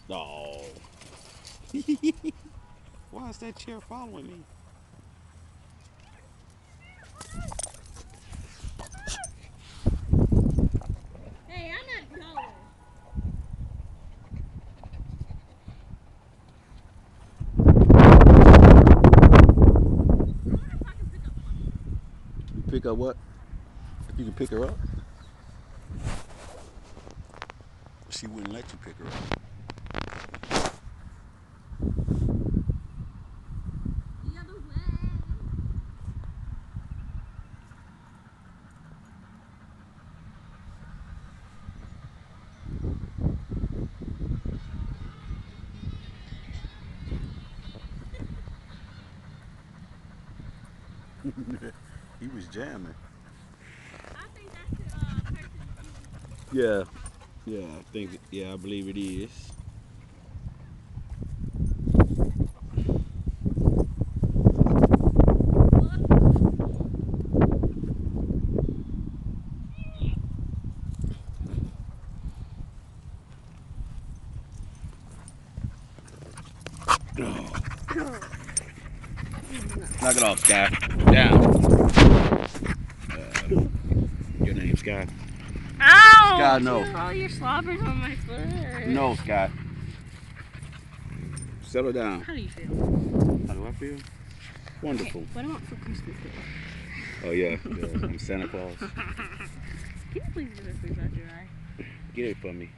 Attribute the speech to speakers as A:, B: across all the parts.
A: Oh. Why is that chair following me?
B: Hey, I'm not going.
A: You pick up what? If you can pick her up? She wouldn't let you pick her up.
B: The other way.
A: He was jamming.
B: I think that's the person.
A: Yeah. Yeah, I believe it is. Knock it off, Sky. Down. Your name's Sky.
B: Ow!
A: Sky, no.
B: All your slobbers on my foot.
A: No, Sky. Settle down.
B: How do you feel?
A: How do I feel? Wonderful.
B: What do I want for Christmas Day?
A: Oh, yeah. I'm Santa Claus.
B: Can you please get this thing out your eye?
A: Get it for me.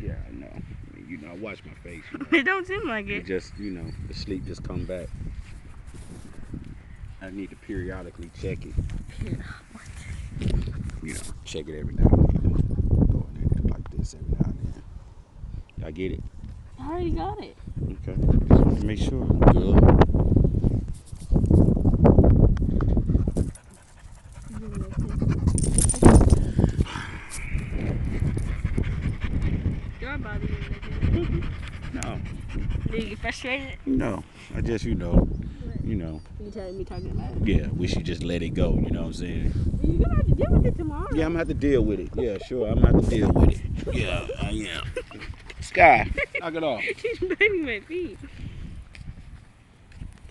A: Yeah, I know. I mean, I watch my face.
B: It don't seem like
A: It
B: it.
A: just, the sleep just come back. I need to periodically check it. Check it every now and then. Go in there like this every now and then. I get it.
B: I already got it.
A: Okay. Just want to make sure I'm good.
B: Do I bother you?
A: No.
B: Do you get frustrated?
A: No. I just,
B: You telling me talking about it?
A: yeah, we should just let it go. You know what I'm saying?
B: You're gonna have to deal with it tomorrow.
A: Yeah, I'm gonna have to deal with it. Yeah, sure. I'm gonna have to deal with it. Yeah, I am. Sky, knock it off.
B: She's biting my feet.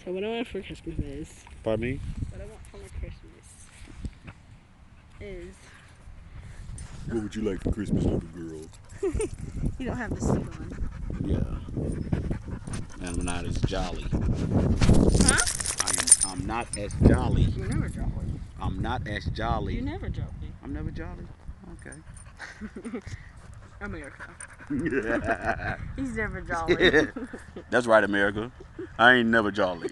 B: So what I want for Christmas is.
A: Pardon me?
B: What I want for my Christmas is.
A: What would you like for Christmas, little girl?
B: You don't have the suit on.
A: Yeah. And I'm not as jolly.
B: Huh?
A: I'm not as jolly.
B: You're never jolly.
A: I'm not as jolly.
B: You're never jolly.
A: I'm never jolly? Okay.
B: America. He's never jolly.
A: That's right, America. I ain't never jolly.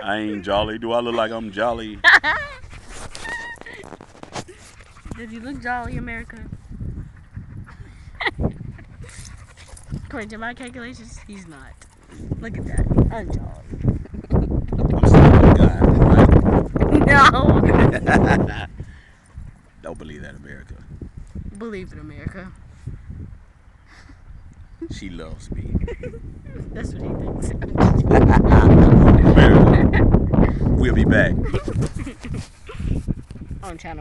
A: I ain't jolly. Do I look like I'm jolly?
B: Does he look jolly, America? According to my calculations, he's not. Look at that. I'm jolly.
A: I'm still a good guy, right?
B: No.
A: Don't believe that, America.
B: Believe it, America.
A: She loves me.
B: That's what he thinks.
A: America. We'll be back.
B: On channel